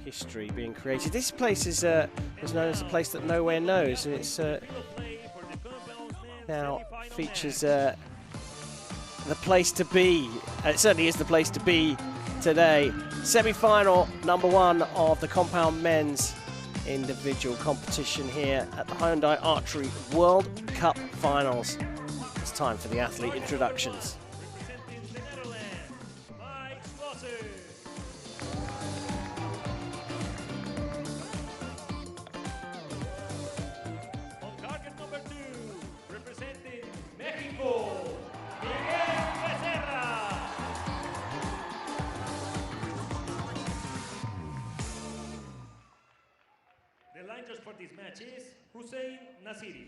history being created. This place is known as a place that nowhere knows, and it's now features the place to be. It certainly is the place to be today. Semi-final number 1 of the compound men's individual competition here at the Hyundai Archery World Cup Finals. It's time for the athlete introductions. On target number 2, representing Mexico, Miguel Becerra. The line judge for this match is Hussein Nasiri.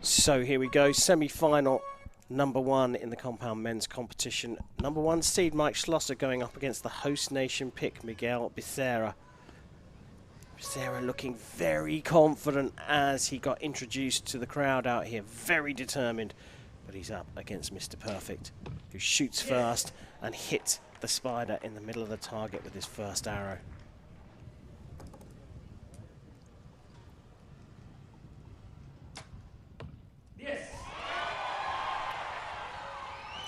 So here we go, semi-final number 1 in the compound men's competition. Number 1 seed Mike Schloesser going up against the host nation pick Miguel Becerra. Becerra looking very confident as he got introduced to the crowd out here, very determined. But he's up against Mr. Perfect, who shoots first and hits the spider in the middle of the target with his first arrow.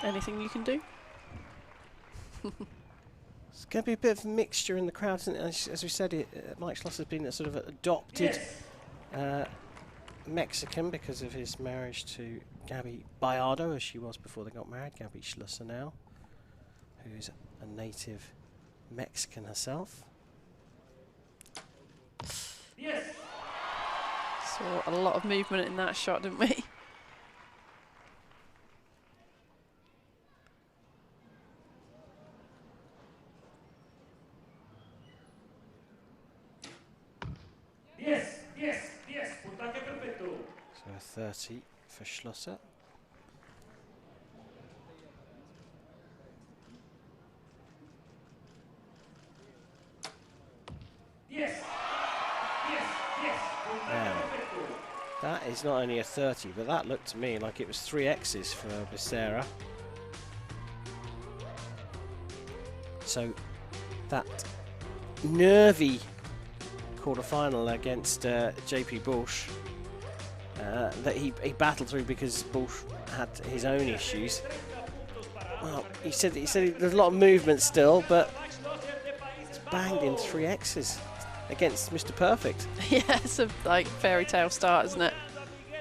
Anything you can do? It's going to be a bit of a mixture in the crowd, isn't it? As we said, Mike Schloesser has been a sort of adopted Mexican because of his marriage to Gabby Bayardo, as she was before they got married. Gabby Schloesser now, who's a native Mexican herself. Yes. Saw a lot of movement in that shot, didn't we? Yes, yes, yes, puntaje perfecto. So a 30 for Schloesser. Yes, yes, yes, puntaje perfecto. That is not only a 30, but that looked to me like it was 3 X's for Becerra. So that nervy quarter-final against JP Bush that he battled through because Bush had his own issues. Well, he said there's a lot of movement still, but it's banged in 3 X's against Mr. Perfect. Yeah, it's a like fairy tale start, isn't it?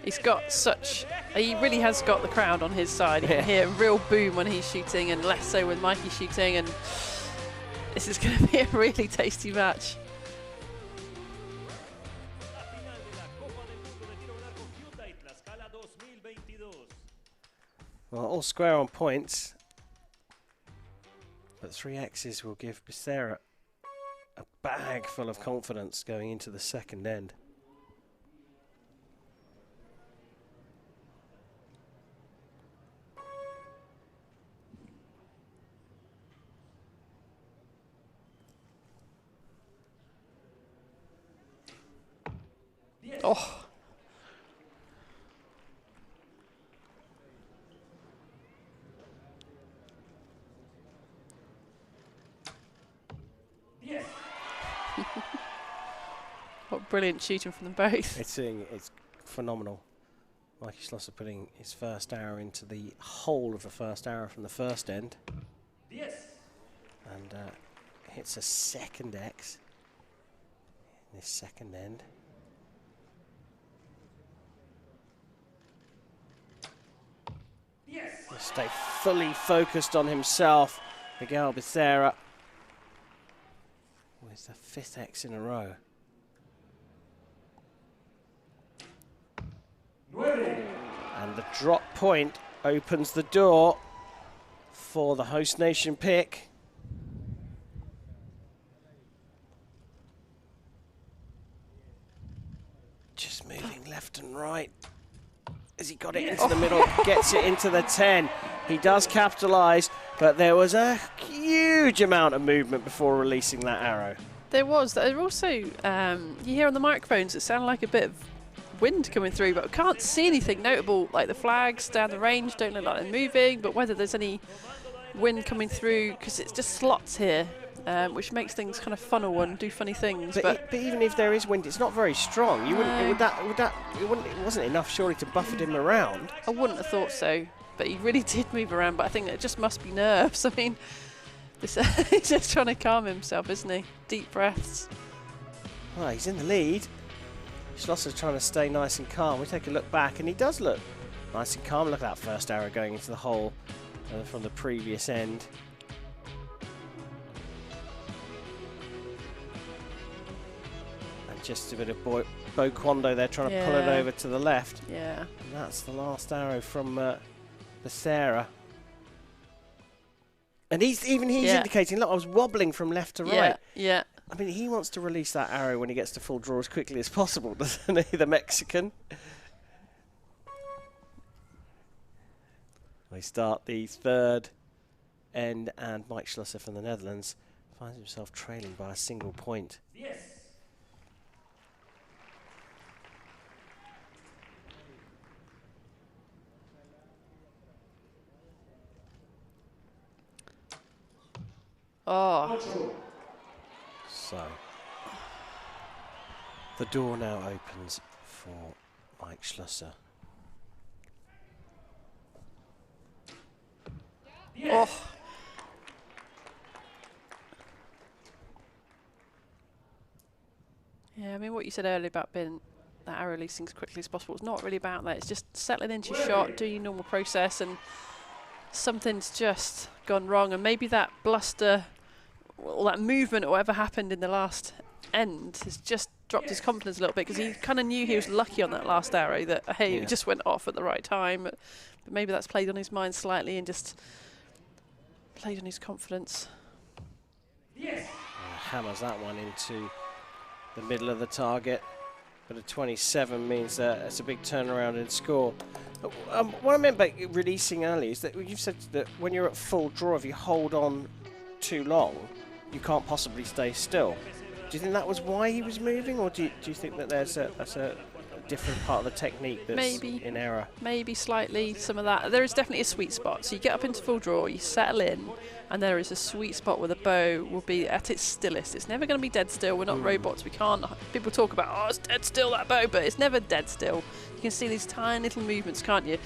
He's got such... He really has got the crowd on his side. You can hear a real boom when he's shooting and less so when Mikey's shooting, and this is going to be a really tasty match. Well, all square on points, but 3 X's will give Becerra a bag full of confidence going into the second end. Oh. Yes. What brilliant shooting from them both. It's phenomenal. Mikey Schloesser putting his first arrow into the hole of the first arrow from the first end. Yes. And hits a second X in this second end. Yes. He'll stay fully focused on himself. Miguel Becerra with the 5th X in a row. And the drop point opens the door for the host nation pick. Just moving left and right. As he got it into the middle, gets it into the 10. He does capitalise, But there was a huge amount of movement before releasing that arrow. There was. There also, you hear on the microphones, it sounded like a bit of wind coming through, but I can't see anything notable. Like the flags down the range don't look like they're moving, but whether there's any wind coming through, because it's just slots here, which makes things kind of funnel and do funny things. But even if there is wind, it's not very strong. You wouldn't. It wasn't enough, surely, to buffet him around. I wouldn't have thought so, but he really did move around. But I think it just must be nerves. I mean, he's just trying to calm himself, isn't he? Deep breaths. Well, he's in the lead. Schlosser's trying to stay nice and calm. We take a look back, and he does look nice and calm. Look at that first arrow going into the hole from the previous end. And just a bit of Bo Quando there trying to pull it over to the left. Yeah. And that's the last arrow from Becerra. And he's indicating, look, I was wobbling from left to right. Yeah. I mean, he wants to release that arrow when he gets to full draw as quickly as possible, doesn't he, the Mexican? We start the third end, and Mike Schloesser from the Netherlands finds himself trailing by a single point. Yes. Oh. So, the door now opens for Mike Schloesser. Yes. Oh. Yeah, I mean, what you said earlier about being that arrow releasing as quickly as possible, it's not really about that. It's just settling into your shot, doing your normal process, and something's just gone wrong. And maybe that bluster or that movement or whatever happened in the last end has just dropped his confidence a little bit, because he kind of knew he was lucky on that last arrow, that, hey, it just went off at the right time. But maybe that's played on his mind slightly and just played on his confidence. Yes. Hammers that one into the middle of the target. But a 27 means that it's a big turnaround in score. What I meant by releasing early is that you've said that when you're at full draw, if you hold on too long, you can't possibly stay still. Do you think that was why he was moving, or do you think that that's a different part of the technique that's in error? Maybe slightly some of that. There is definitely a sweet spot. So you get up into full draw, you settle in, and there is a sweet spot where the bow will be at its stillest. It's never going to be dead still. We're not robots. We can't. People talk about, oh, it's dead still, that bow, but it's never dead still. You can see these tiny little movements, can't you?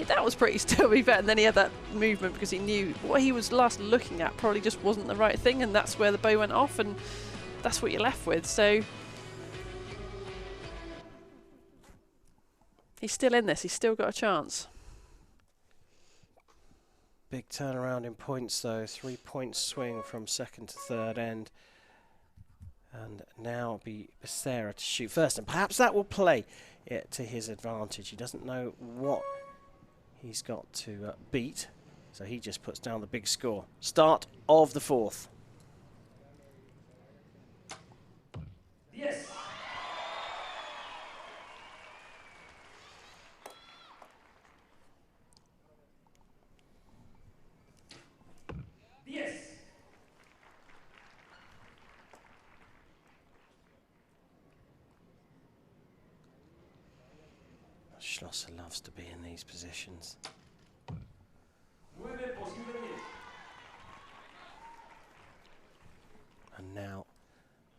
That was pretty still, be fair. And then he had that movement because he knew what he was last looking at probably just wasn't the right thing, and that's where the bow went off, and that's what you're left with. So he's still in this. He's still got a chance. Big turnaround in points, though. 3 point swing from second to third end. And now it'll be Becerra to shoot first. And perhaps that will play it to his advantage. He doesn't know what he's got to beat. So he just puts down the big score. Start of the fourth. Yes. Yes. Schlosser loves to be in these positions. And now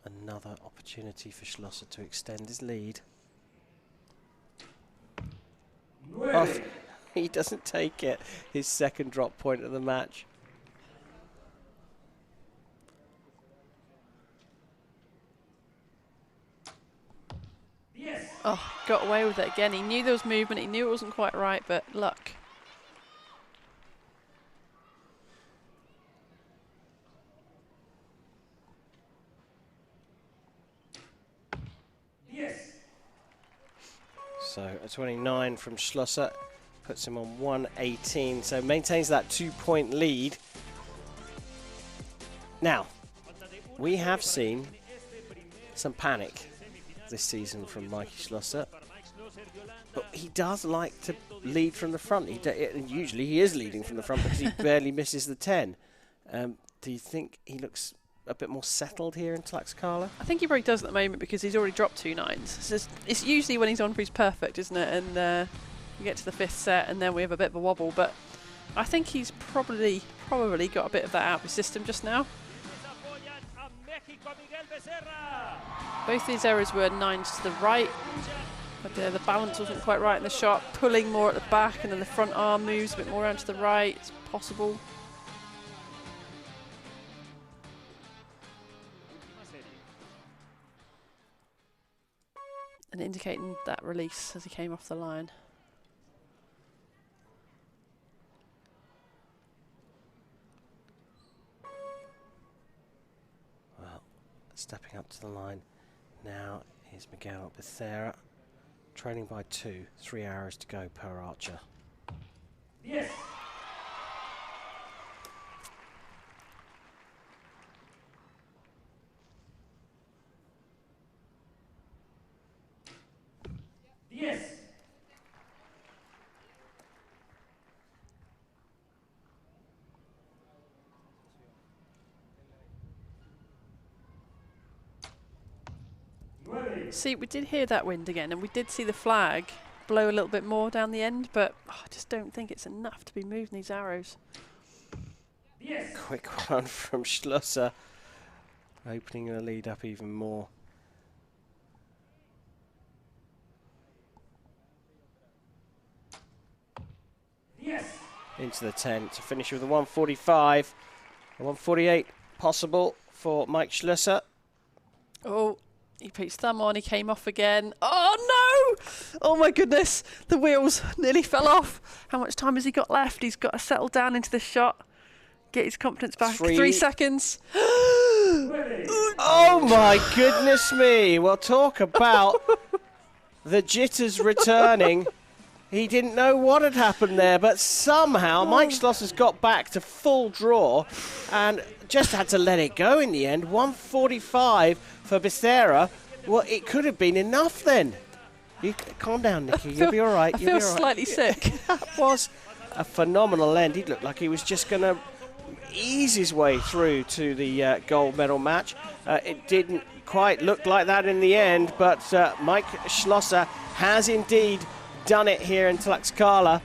another opportunity for Schlosser to extend his lead. Off. He doesn't take it. His second drop point of the match. Yes. Oh, got away with it again. He knew there was movement. He knew it wasn't quite right, but luck. Yes. So a 29 from Schlosser puts him on 118. So maintains that 2 point lead. Now, we have seen some panic this season from Mikey Schloesser. But he does like to lead from the front. Usually he is leading from the front because he barely misses the 10. Do you think he looks a bit more settled here in Tlaxcala? I think he probably does at the moment because he's already dropped 2 9s. It's usually when he's on for his perfect, isn't it? And we get to the 5th set and then we have a bit of a wobble. But I think he's probably got a bit of that out of his system just now. Both these errors were 9s to the right. But the balance wasn't quite right in the shot. Pulling more at the back and then the front arm moves a bit more around to the right. It's possible. And indicating that release as he came off the line. Well, stepping up to the line now is Miguel Becerra. Trailing by 2, 3 hours to go per archer. Yes. Yes. See, we did hear that wind again, and we did see the flag blow a little bit more down the end, but I just don't think it's enough to be moving these arrows. Yes. Quick one from Schloesser, opening the lead up even more. Yes. Into the 10 to finish with a 145. A 148 possible for Mike Schloesser. Oh, he put his thumb on, he came off again. Oh no! Oh my goodness, the wheels nearly fell off. How much time has he got left? He's got to settle down into this shot, get his confidence back. 3 seconds. Oh my goodness me. Well, talk about the jitters returning. He didn't know what had happened there, but somehow Mike Schlosser's got back to full draw and just had to let it go in the end. 145 for Becerra. Well, it could have been enough then. You calm down, Nikki. You'll be all right. I feel slightly sick. That was a phenomenal end. He looked like he was just going to ease his way through to the gold medal match. It didn't quite look like that in the end, but Mike Schlosser has indeed done it here in Tlaxcala,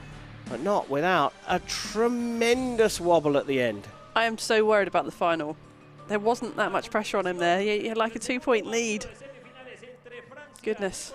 but not without a tremendous wobble at the end. I am so worried about the final. There wasn't that much pressure on him there. He had like a 2-point lead. Goodness.